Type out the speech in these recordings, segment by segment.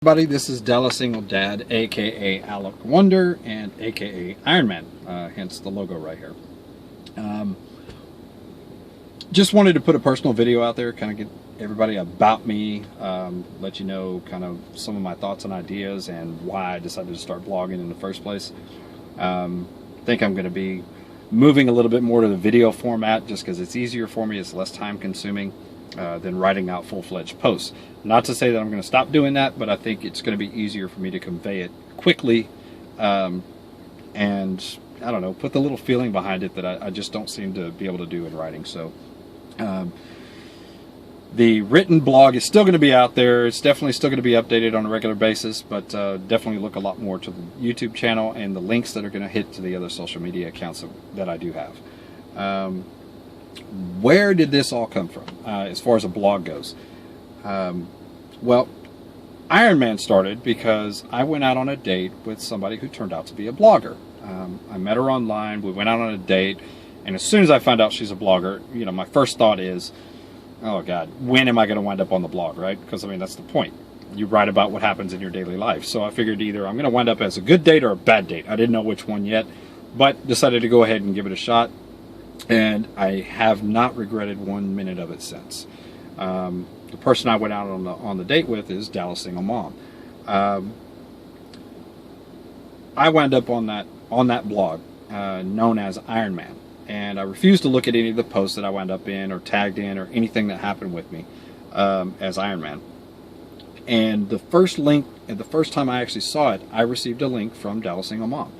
Buddy, this is DallasSingledad, aka Alec Wonder, and aka Iron Man, hence the logo right here. Just wanted to put a personal video out there, kind of get everybody about me, let you know kind of some of my thoughts and ideas and why I decided to start blogging in the first place. Think I'm going to be moving a little bit more to the video format just because it's easier for me, it's less time consuming than writing out full-fledged posts. Not to say that I'm going to stop doing that, but I think it's going to be easier for me to convey it quickly and, I don't know, put the little feeling behind it that I just don't seem to be able to do in writing. So the written blog is still going to be out there. It's definitely still going to be updated on a regular basis, but definitely look a lot more to the YouTube channel and the links that are going to hit to the other social media accounts that I do have. Where did this all come from as far as a blog goes? Well, Iron Man started because I went out on a date with somebody who turned out to be a blogger. I met her online, we went out on a date, and as soon as I found out she's a blogger, you know, my first thought is, oh God, when am I going to wind up on the blog, right? Because, I mean, that's the point. You write about what happens in your daily life. So I figured either I'm going to wind up as a good date or a bad date. I didn't know which one yet, but decided to go ahead and give it a shot. And I have not regretted 1 minute of it since. The person I went out on the date with is Dallas Single Mom. I wound up on that blog known as Iron Man, and I refused to look at any of the posts that I wound up in or tagged in or anything that happened with me as Iron Man. And the first link, and the first time I actually saw it, I received a link from Dallas Single Mom,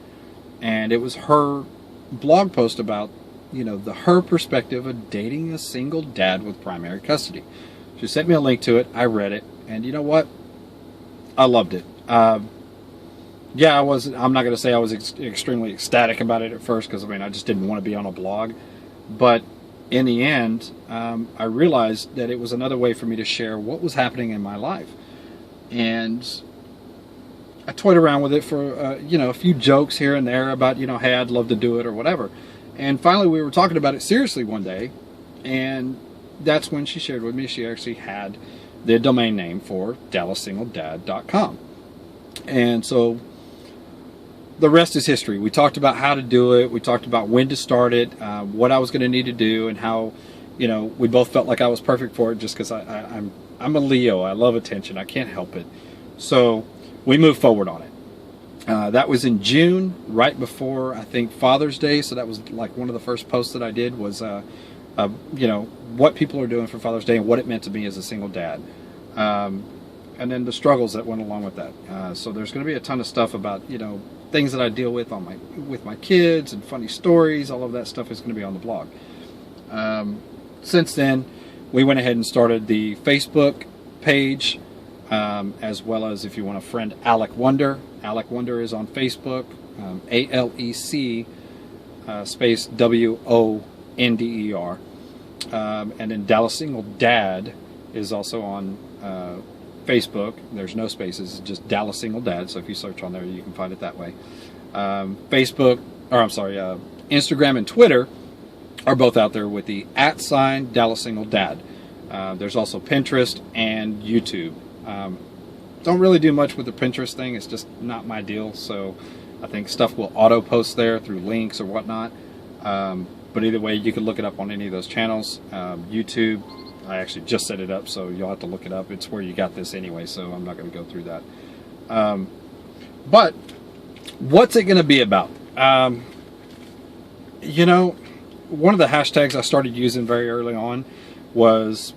and it was her blog post about, you know, her perspective of dating a single dad with primary custody. She sent me a link to it. I read it, and you know what? I loved it. Yeah, I'm not going to say I was extremely ecstatic about it at first, because I mean, I just didn't want to be on a blog. But in the end, I realized that it was another way for me to share what was happening in my life, and I toyed around with it for you know, a few jokes here and there about, you know, hey, I'd love to do it or whatever. And finally, we were talking about it seriously one day, and that's when she shared with me she actually had the domain name for DallasSingledad.com. And so the rest is history. We talked about how to do it. We talked about when to start it, what I was going to need to do, and how, you know, we both felt like I was perfect for it just because I'm a Leo. I love attention. I can't help it. So we moved forward on it. That was in June, right before, I think, Father's Day. So that was like one of the first posts that I did was, you know, what people are doing for Father's Day and what it meant to me as a single dad. And then the struggles that went along with that. So there's going to be a ton of stuff about, you know, things that I deal with with my kids and funny stories. All of that stuff is going to be on the blog. Since then, we went ahead and started the Facebook page, as well as if you want to friend Alec Wonder. Alec Wonder is on Facebook, ALEC space WONDER. And then Dallas Single Dad is also on Facebook. There's no spaces, it's just Dallas Single Dad. So if you search on there, you can find it that way. Instagram and Twitter are both out there with the @ Dallas Single Dad. There's also Pinterest and YouTube. Don't really do much with the Pinterest thing. It's just not my deal. So I think stuff will auto post there through links or whatnot. But either way, you can look it up on any of those channels. YouTube, I actually just set it up, so you'll have to look it up. It's where you got this anyway, so I'm not going to go through that. But what's it going to be about? You know, one of the hashtags I started using very early on was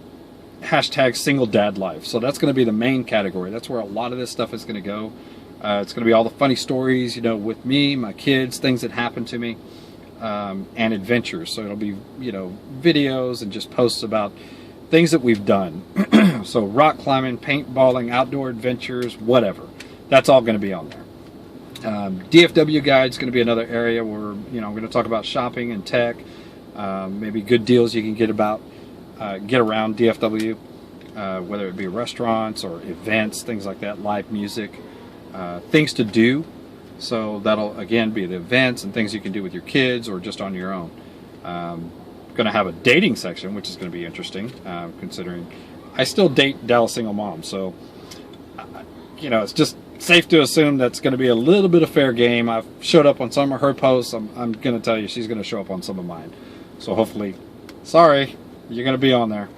hashtag single dad life. So that's going to be the main category. That's where a lot of this stuff is going to go. It's going to be all the funny stories, you know, with me, my kids, things that happen to me, and adventures. So it'll be, you know, videos and just posts about things that we've done. So rock climbing, paintballing, outdoor adventures, whatever. That's all going to be on there. DFW guide is going to be another area where, you know, I'm going to talk about shopping and tech, maybe good deals you can get around DFW, whether it be restaurants or events, things like that, live music, things to do. So that'll again be the events and things you can do with your kids or just on your own. Going to have a dating section, which is going to be interesting, considering I still date Dallas Single Mom. So you know, it's just safe to assume that's going to be a little bit of fair game. I've showed up on some of her posts. I'm going to tell you she's going to show up on some of mine. So hopefully, sorry, you're going to be on there.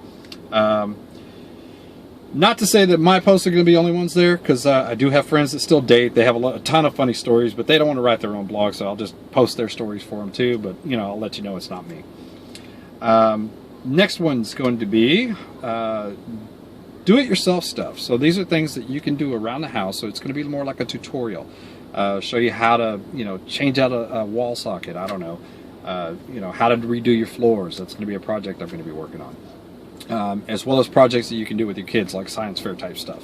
Not to say that my posts are going to be the only ones there, because I do have friends that still date. They have a ton of funny stories, but they don't want to write their own blog, so I'll just post their stories for them too. But, you know, I'll let you know it's not me. Next one's going to be do-it-yourself stuff. So these are things that you can do around the house. So it's going to be more like a tutorial. Show you how to, you know, change out a wall socket. I don't know. You know, how to redo your floors. That's going to be a project I'm going to be working on. As well as projects that you can do with your kids, like science fair type stuff.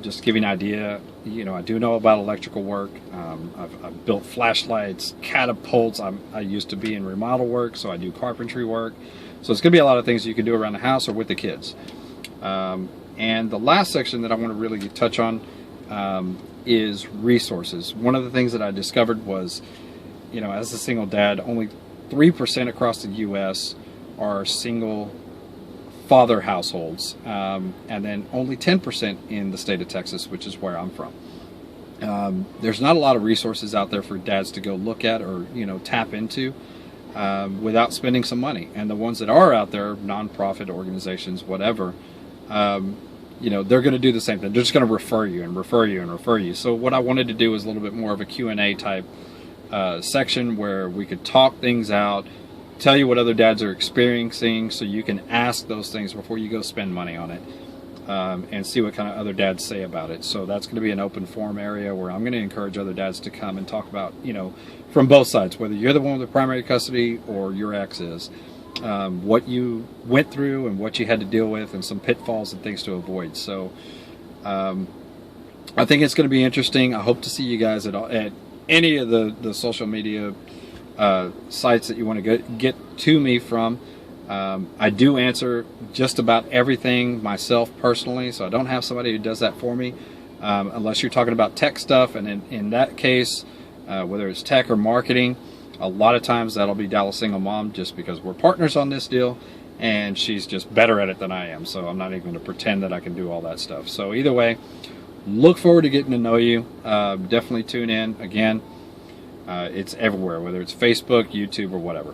Just to give you an idea, you know, I do know about electrical work. I've built flashlights, catapults. I used to be in remodel work, so I do carpentry work. So it's going to be a lot of things you can do around the house or with the kids. And the last section that I want to really touch on is resources. One of the things that I discovered was, you know, as a single dad, only 3% across the U.S. are single father households, and then only 10% in the state of Texas, which is where I'm from. There's not a lot of resources out there for dads to go look at or, you know, tap into without spending some money. And the ones that are out there, nonprofit organizations, whatever, you know, they're going to do the same thing. They're just going to refer you and refer you and refer you. So what I wanted to do was a little bit more of a Q&A type section where we could talk things out, tell you what other dads are experiencing, so you can ask those things before you go spend money on it, and see what kind of other dads say about it. So that's going to be an open forum area where I'm going to encourage other dads to come and talk about, you know, from both sides, whether you're the one with the primary custody or your ex is, what you went through and what you had to deal with and some pitfalls and things to avoid. So I think it's going to be interesting. I hope to see you guys at any of the social media sites that you want to get to me from. I do answer just about everything myself personally, so I don't have somebody who does that for me, unless you're talking about tech stuff. And in that case, whether it's tech or marketing, a lot of times that'll be Dallas Single Mom, just because we're partners on this deal and she's just better at it than I am. So I'm not even going to pretend that I can do all that stuff. So either way, look forward to getting to know you. Definitely tune in. Again, it's everywhere, whether it's Facebook, YouTube, or whatever.